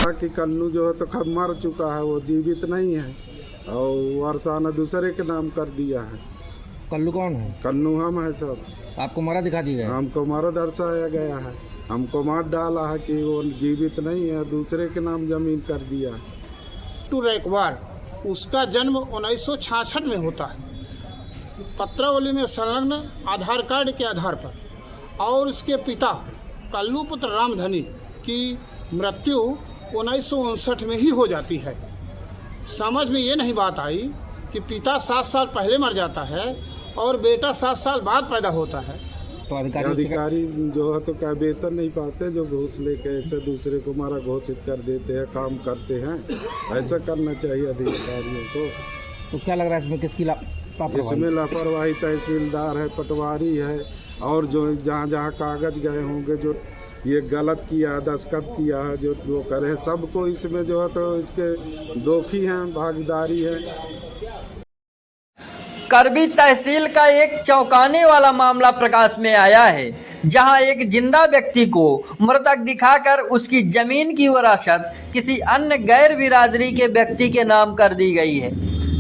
रहा कि कन्नू जो है तो खब मर चुका है, वो जीवित नहीं है और वर्षा ने दूसरे के नाम कर दिया है। कल्लू कौन है? कन्नू हम है सब। आपको मरा दिखा दिया गया? हमको मरा दर्शाया गया है, हमको मार डाला है कि वो जीवित नहीं है, दूसरे के नाम जमीन कर दिया है। कुट्टू रैकवार, उसका जन्म 1966 में होता है। पत्रावली में संलग्न आधार कार्ड के आधार पर, और उसके पिता कल्लू पुत्र रामधनी की मृत्यु 1959 में ही हो जाती है। समझ में ये नहीं बात आई कि पिता 7 साल पहले मर जाता है और बेटा 7 साल बाद पैदा होता है। तो अधिकारी जो है तो क्या वेतन नहीं पाते, जो घूस लेके ऐसे दूसरे को मारा घोषित कर देते हैं, काम करते हैं। ऐसा करना चाहिए अधिकारियों को। तो क्या लग रहा है इसमें किसकी इसमें लापरवाही तहसीलदार है, पटवारी है, और जो जहाँ जहाँ कागज गए होंगे, जो ये गलत किया, दस्तखत किया है, जो वो करे, सबको इसमें जो है तो इसके दोषी हैं, भागीदारी है। करबी तहसील का एक चौंकाने वाला मामला प्रकाश में आया है, जहां एक जिंदा व्यक्ति को मृतक दिखाकर उसकी जमीन की वरासत किसी अन्य गैर बिरादरी के व्यक्ति के नाम कर दी गई है।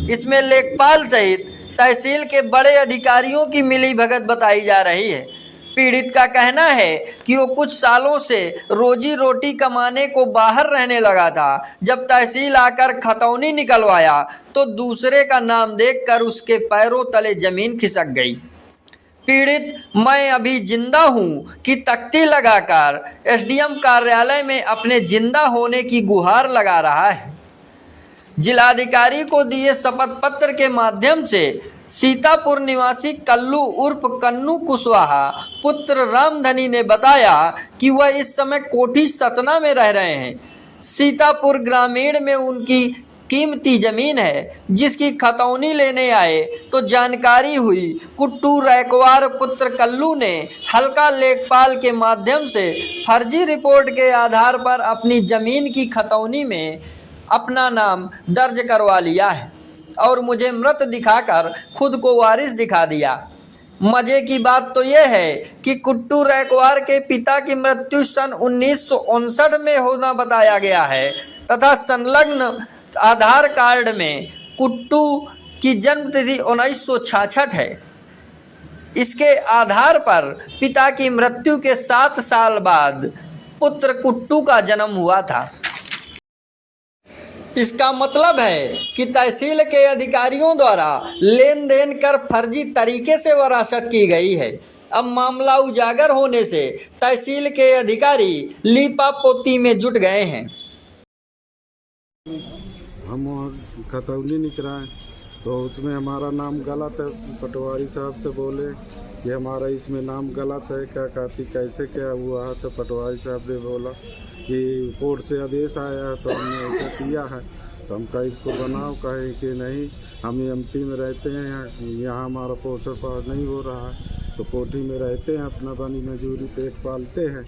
इसमें लेखपाल सहित तहसील के बड़े अधिकारियों की मिलीभगत बताई जा रही है। पीड़ित का कहना है कि वो कुछ सालों से रोजी रोटी कमाने को बाहर रहने लगा था। जब तहसील आकर खतौनी निकलवाया तो दूसरे का नाम देखकर उसके पैरों तले जमीन खिसक गई। पीड़ित मैं अभी जिंदा हूं कि तख्ती लगाकर एसडीएम कार्यालय में अपने जिंदा होने की गुहार लगा रहा है। जिलाधिकारी को दिए शपथ पत्र के माध्यम से सीतापुर निवासी कल्लू उर्फ कन्नू कुशवाहा पुत्र रामधनी ने बताया कि वह इस समय कोठी सतना में रह रहे हैं। सीतापुर ग्रामीण में उनकी कीमती जमीन है, जिसकी खतौनी लेने आए तो जानकारी हुई। कुट्टू रैकवार पुत्र कल्लू ने हल्का लेखपाल के माध्यम से फर्जी रिपोर्ट के आधार पर अपनी जमीन की खतौनी में अपना नाम दर्ज करवा लिया है और मुझे मृत दिखाकर खुद को वारिस दिखा दिया। मजे की बात तो यह है कि कुट्टू रैकवार के पिता की मृत्यु सन 1959 में होना बताया गया है तथा संलग्न आधार कार्ड में कुट्टू की जन्म तिथि 1966 है। इसके आधार पर पिता की मृत्यु के 7 साल बाद पुत्र कुट्टू का जन्म हुआ था। इसका मतलब है कि तहसील के अधिकारियों द्वारा लेन देन कर फर्जी तरीके से वरासत की गई है। अब मामला उजागर होने से तहसील के अधिकारी लीपा पोती में जुट गए हैं। हम वहाँ खतौनी निकलाए तो उसमें हमारा नाम गलत है। पटवारी साहब से बोले कि हमारा इसमें नाम गलत है, क्या कहती कैसे क्या हुआ है। तो पटवारी साहब ने बोला कि कोर्ट से आदेश आया है तो हमने ऐसा किया है। तो हम कहा इसको बनाओ, कहे कि नहीं हम एमपी में रहते हैं, यहाँ हमारा पोषण पालन नहीं हो रहा है, तो कोठी में रहते हैं, अपना बनी मजूरी पेट पालते हैं,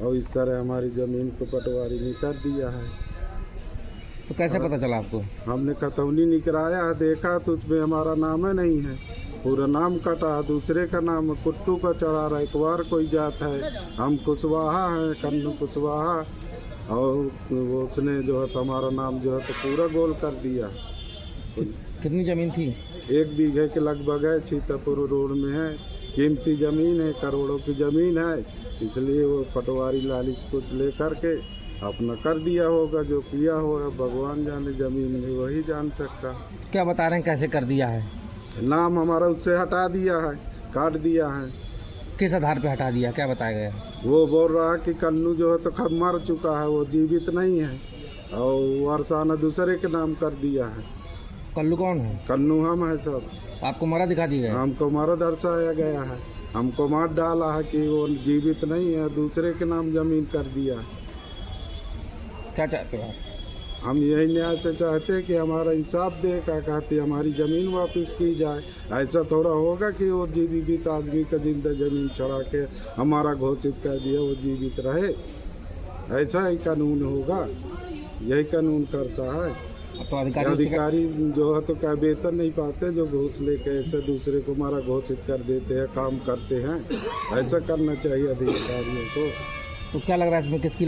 और इस तरह हमारी ज़मीन को पटवारी ने कर दिया है। तो कैसे पता चला आपको? हमने खतौनी निकराया है, देखा तो उसमें हमारा नाम है नहीं है, पूरा नाम कटा, दूसरे का नाम कुट्टू का चढ़ा रहा है। एक कोई जात है, हम कुशवाहा हैं, कन्नू कुशवाहा, और वो उसने जो है तो हमारा नाम जो है तो पूरा गोल कर दिया। कितनी ज़मीन थी? 1 बीघे के लगभग है, सीतापुर रोड में है, कीमती ज़मीन है, करोड़ों की ज़मीन है, इसलिए वो पटवारी लालच कुछ ले करके अपना कर दिया होगा। जो किया होगा भगवान जाने, ज़मीन में वही जान सकता। क्या बता रहे हैं कैसे कर दिया है? नाम हमारा उससे हटा दिया है, काट दिया है। किस आधार पे हटा दिया, क्या बताया गया? वो बोल रहा कि कन्नू जो है तो खब मर चुका है, वो जीवित नहीं है, और वर्षा ने दूसरे के नाम कर दिया है। कल्लू कौन है? कन्नू हम है सब। आपको मरा दिखा दिया गया? हमको मरा दर्शाया गया है, हमको मार डाला है कि वो जीवित नहीं है, दूसरे के नाम जमीन कर दिया है। क्या चाहते हो आप? हम यही न्याय से चाहते हैं कि हमारा इंसाफ दे, क्या कहते हमारी ज़मीन वापस की जाए। ऐसा थोड़ा होगा कि वो जीवित आदमी का जिंदा ज़मीन चढ़ा के हमारा घोषित कर दिया वो जीवित रहे, ऐसा ही कानून होगा, यही कानून करता है। तो अधिकारी जो है तो क्या वेतन नहीं पाते, जो घूस लेके ऐसे दूसरे को हमारा घोषित कर देते हैं, काम करते हैं। ऐसा करना चाहिए अधिकारियों को। तो क्या लग रहा है इसमें किसकी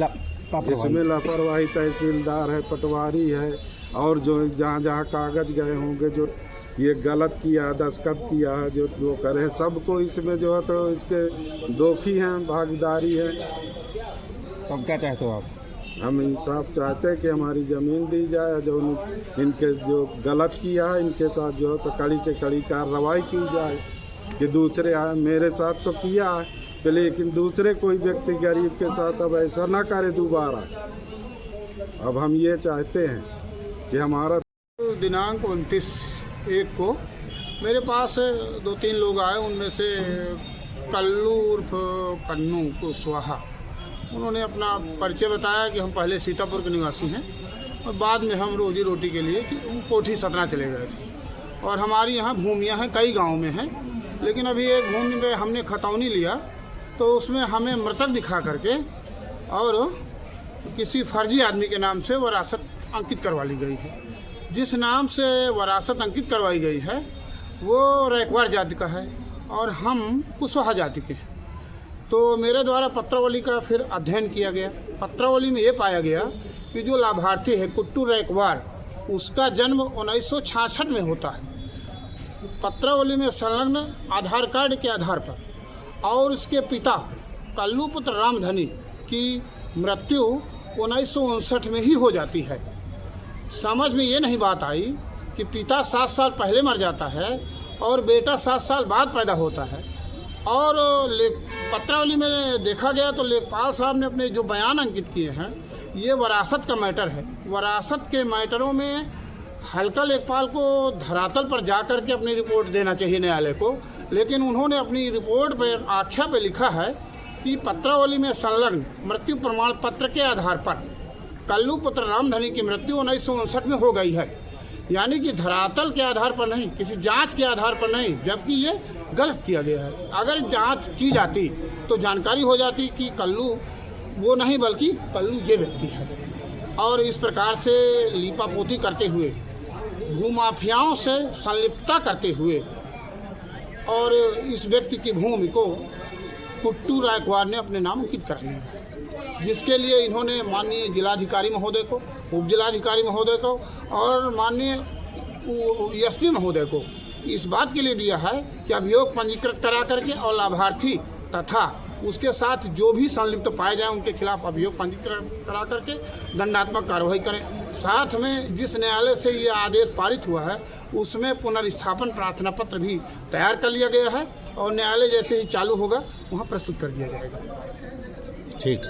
लापरवाही। इसमें लापरवाही तहसीलदार है, पटवारी है, और जो जहाँ जहाँ कागज गए होंगे, जो ये गलत किया, दस्तखत किया है, जो करे, सबको इसमें जो है तो इसके दोषी हैं, भागीदारी है। तो अब क्या चाहते हो आप? हम इंसाफ चाहते हैं कि हमारी ज़मीन दी जाए, जो इनके जो गलत किया है इनके साथ जो है तो कड़ी से कड़ी कार्रवाई की जाए। कि दूसरे आए, मेरे साथ तो किया है, लेकिन दूसरे कोई व्यक्ति गरीब के साथ अब ऐसा ना करे दोबारा। अब हम ये चाहते हैं कि हमारा दिनांक 29/1 को मेरे पास 2-3 लोग आए, उनमें से कल्लू उर्फ कन्नू कुशवाहा, उन्होंने अपना परिचय बताया कि हम पहले सीतापुर के निवासी हैं और बाद में हम रोजी रोटी के लिए कोठी सतना चले गए थे। और हमारी यहाँ भूमियाँ हैं, कई गाँव में हैं, लेकिन अभी एक भूमि पे हमने खतौनी लिया तो उसमें हमें मृतक दिखा करके और किसी फर्जी आदमी के नाम से वरासत अंकित करवा ली गई है। जिस नाम से वरासत अंकित करवाई गई है वो रैकवार जाति का है और हम कुशवाहा जाति के हैं। तो मेरे द्वारा पत्रावली का फिर अध्ययन किया गया। पत्रावली में ये पाया गया कि जो लाभार्थी है कुट्टू रैकवार, उसका जन्म 1966 में होता है। पत्रावली में संलग्न आधार कार्ड के आधार पर और इसके पिता कल्लू पुत्र रामधनी की मृत्यु 1959 में ही हो जाती है। समझ में ये नहीं बात आई कि पिता 7 साल पहले मर जाता है और बेटा 7 साल बाद पैदा होता है। और पत्रावली में देखा गया तो लेखपाल साहब ने अपने जो बयान अंकित किए हैं, ये वरासत का मैटर है। वरासत के मैटरों में हल्का लेखपाल को धरातल पर जा कर के अपनी रिपोर्ट देना चाहिए न्यायालय को, लेकिन उन्होंने अपनी रिपोर्ट पर आख्या पे लिखा है कि पत्रावली में संलग्न मृत्यु प्रमाण पत्र के आधार पर कल्लू पुत्र रामधनी की मृत्यु 1959 में हो गई है। यानी कि धरातल के आधार पर नहीं, किसी जांच के आधार पर नहीं, जबकि ये गलत किया गया है। अगर जांच की जाती तो जानकारी हो जाती कि कल्लू वो नहीं बल्कि कल्लू ये व्यक्ति है। और इस प्रकार से लीपापोती करते हुए, भूमाफियाओं से संलिप्तता करते हुए और इस व्यक्ति की भूमि को कुट्टू रायकवार ने अपने नाम अंकित कर लिया, जिसके लिए इन्होंने माननीय जिलाधिकारी महोदय को, उप जिलाधिकारी महोदय को और माननीय एसपी महोदय को इस बात के लिए दिया है कि अभियोग पंजीकृत करा करके और लाभार्थी तथा उसके साथ जो भी संलिप्त पाए जाए उनके खिलाफ अभियोग पंजीकृत करा करके दंडात्मक कार्रवाई करें। साथ में जिस न्यायालय से ये आदेश पारित हुआ है उसमें पुनर्स्थापन प्रार्थना पत्र भी तैयार कर लिया गया है और न्यायालय जैसे ही चालू होगा वहाँ प्रस्तुत कर दिया जाएगा। ठीक।